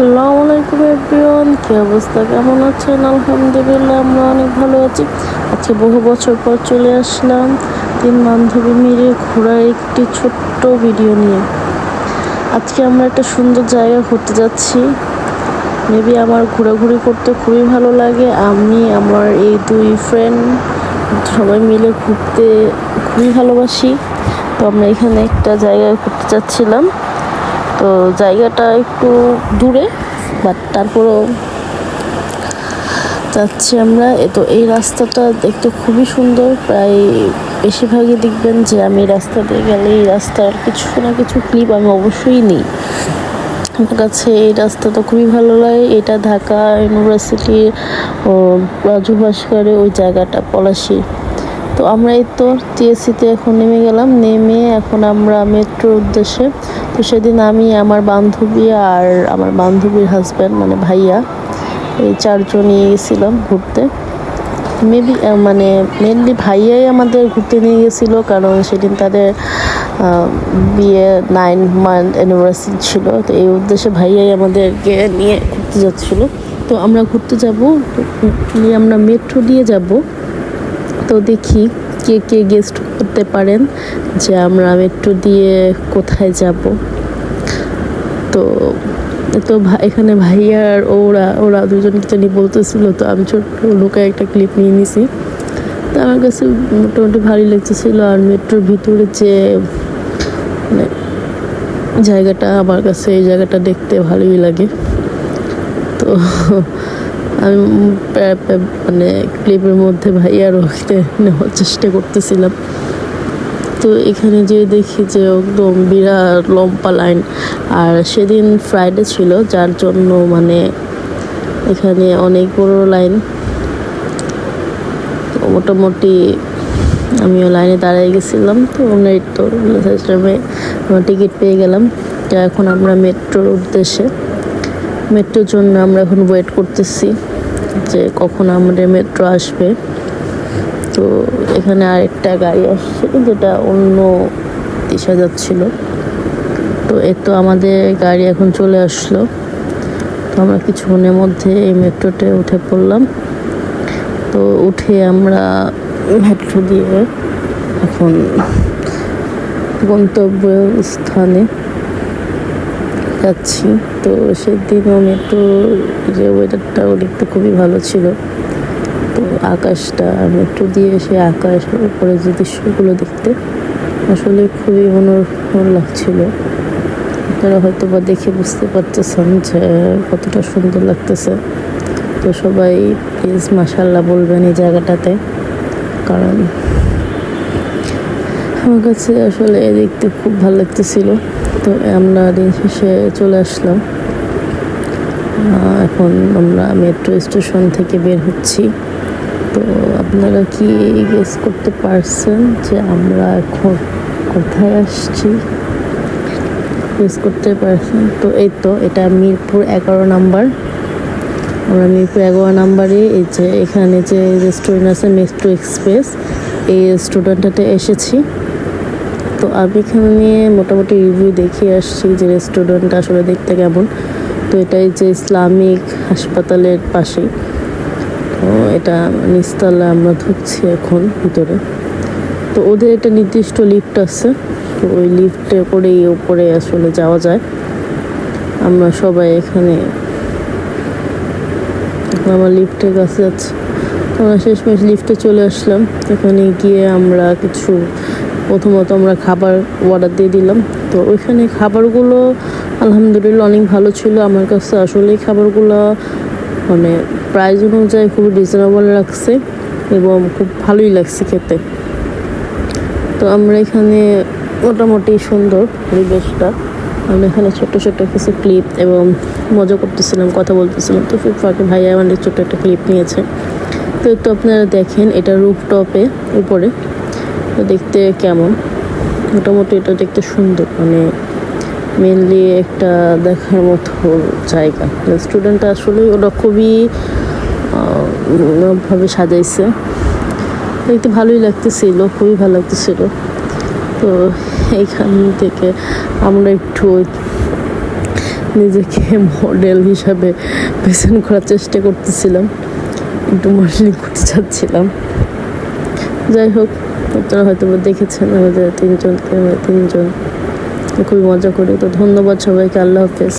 আসসালামু আলাইকুম এভরিওয়ান, কি অবস্থা, কেমন আছেন? আলহামদুলিল্লাহ আমরা অনেক ভালো আছি। আজকে বহু বছর পর চলে আসলাম 3 বান্ধবী মিলে ঘোরার একটি ছোট্ট ভিডিও নিয়ে। আজকে আমরা একটা সুন্দর জায়গা ঘুরতে যাচ্ছি। মেবি আমার ঘোরাঘুরি করতে খুবই ভালো লাগে। আমি আমার এই 2 ফ্রেন্ড সবাই মিলে ঘুরতে খুবই ভালোবাসি। তো আমরা এখানে একটা জায়গায় ঘুরতে যাচ্ছিলাম। তো জায়গাটা একটু দূরে, বাট তারপরও যাচ্ছি আমরা। তো এই রাস্তাটা দেখতে খুবই সুন্দর। প্রায় বেশিরভাগই দেখবেন যে আমি রাস্তা দিয়ে গেলে এই রাস্তার কিছু না কিছু ক্লিপ আমি অবশ্যই নিই। আমার কাছে এই রাস্তাটা খুবই ভালো লাগে। এটা ঢাকা ইউনিভার্সিটির রাজু ভাস্করের ওই জায়গাটা, পলাশী। তো আমরা এই তো টিএসসিতে এখন নেমে গেলাম। নেমে এখন আমরা মেট্রোর উদ্দেশ্যে। তো সেদিন আমি, আমার বান্ধবী আর আমার বান্ধবীর হাজব্যান্ড মানে ভাইয়া, এই 4 জন নিয়ে গেছিলাম ঘুরতে। মেবি মেনলি ভাইয়াই আমাদের ঘুরতে নিয়ে গেছিলো, কারণ সেদিন তাদের বিয়ে 9 মান্থ অ্যানিভার্সারি ছিল। তো এই উদ্দেশ্যে ভাইয়াই আমাদেরকে নিয়ে ঘুরতে যাচ্ছিলো। তো আমরা ঘুরতে যাব, আমরা মেট্রো দিয়ে যাব। তো দেখি কে কে গেস্ট করতে পারেন যে আমরা মেট্রো দিয়ে কোথায় যাব। তো তো এখানে ভাইয়ার ওরা দুজন কি জানি বলতেছিল। তো আমি ছোট্ট লোকে একটা ক্লিপ নিয়ে নিছি। তো আমার কাছে মোটামুটি ভালোই লাগতেছিল। আর মেট্রোর ভিতরে যে মানে জায়গাটা, আমার কাছে এই জায়গাটা দেখতে ভালোই লাগে। তো আমি ক্লিপের মধ্যে ভাইয়ার ওকে নেওয়ার চেষ্টা করতেছিলাম। তো এখানে যে দেখি যে একদম বিরাট লম্বা লাইন। আর সেদিন ফ্রাইডে ছিল, যার জন্য এখানে অনেক বড় লাইন। মোটামুটি আমিও লাইনে দাঁড়িয়ে গেছিলাম। তো আমরা এই তো আমরা টিকিট পেয়ে গেলাম। তো এখন আমরা মেট্রোর উদ্দেশ্যে, মেট্রোর জন্য আমরা এখন ওয়েট করতেছি যে কখন আমাদের মেট্রো আসবে। তো এখানে আরেকটা গাড়ি আসছে যেটা অন্য দিশা যাচ্ছিল। তো এই তো আমাদের গাড়ি এখন চলে আসলো। তো আমরা কিছুক্ষণের মধ্যে এই মেট্রোতে উঠে পড়লাম। তো উঠে আমরা মেট্রো দিয়ে এখন গন্তব্য স্থানে যাচ্ছি। তো সেদিনও মেট্রো যে ওয়েদারটাও দেখতে খুবই ভালো ছিল। তো আকাশটা মেট্রো দিয়ে সে আকাশের উপরে যে দৃশ্যগুলো দেখতে আসলে খুবই মনোরম লাগছিল। আপনারা হয়তো বা দেখে বুঝতে পারতেছেন যে কতটা সুন্দর লাগতেছে। তো সবাই প্লিজ মাশাআল্লাহ বলবেন এই জায়গাটাতে, কারণ আমার কাছে আসলে দেখতে খুব ভালো লাগতেছিল। তো আমরা দিন শেষে চলে আসলাম। এখন আমরা মেট্রো স্টেশন থেকে বের হচ্ছি। তো আপনারা কি গেস করতে পারছেন যে আমরা এখন কোথায় আসছি? গেস করতে পারছেন? তো এই তো এটা মিরপুর 11 নাম্বার। আমরা মিরপুর 11 নাম্বারে এই যে এখানে যে রেস্টুরেন্ট আছে মেট্রো এক্সপ্রেস, এই রেস্টুরেন্টটাতে এসেছি। তো আমি এখানে মোটামুটি রিভিউ দেখিয়ে আসছি যে রেস্টুরেন্টটা আসলে দেখতে কেমন। তো এটাই যে ইসলামিক হাসপাতালের পাশেই। তো এটা নিচতলা আমরা ঢুকছি এখন ভিতরে। তো ওদের একটা নির্দিষ্ট লিফট আছে, তো ওই লিফটে করেই উপরে আসলে যাওয়া যায়। আমরা সবাই এখানে, আমার লিফটের কাছে যাচ্ছি। আমরা শেষমেশ লিফটে চলে আসলাম। এখানে গিয়ে আমরা প্রথমত আমরা খাবার অর্ডার দিয়ে দিলাম। তো ওইখানে খাবারগুলো আলহামদুলিল্লাহ অনেক ভালো ছিল। আমার কাছে আসলে খাবারগুলো প্রাইস অনুযায়ী খুব রিজনেবল লাগছে এবং খুব ভালোই লাগছে খেতে। তো আমরা এখানে মোটামুটি সুন্দর পরিবেশটা, আমরা এখানে ছোট্ট ছোট্ট কিছু ক্লিপ এবং মজা করতেছিলাম, কথা বলতেছিলাম। তো ফাঁকে ভাইয়া আমাদের ছোট্ট একটা ক্লিপ নিয়েছে। তো আপনারা দেখেন এটা রুফটপে উপরে। তো দেখতে কেমন, মোটামুটি এটা দেখতে সুন্দর, মেনলি একটা দেখার মতো জায়গা। রেস্টুরেন্টটা আসলে ওরা খুবই ভাবে সাজাইছে, দেখতে ভালোই লাগতেছিল, খুবই ভালো লাগতেছিল। তো এইখান থেকে আমরা একটু নিজেকে মডেল হিসাবে প্রেজেন্ট করার চেষ্টা করতেছিলাম, একটু মডেলিং করতে চাচ্ছিলাম। যাই হোক, আপনারা হয়তো দেখেছেন আমাদের তিনজন খুবই মজা করি। তো ধন্যবাদ সবাইকে, আল্লাহ হাফেজ।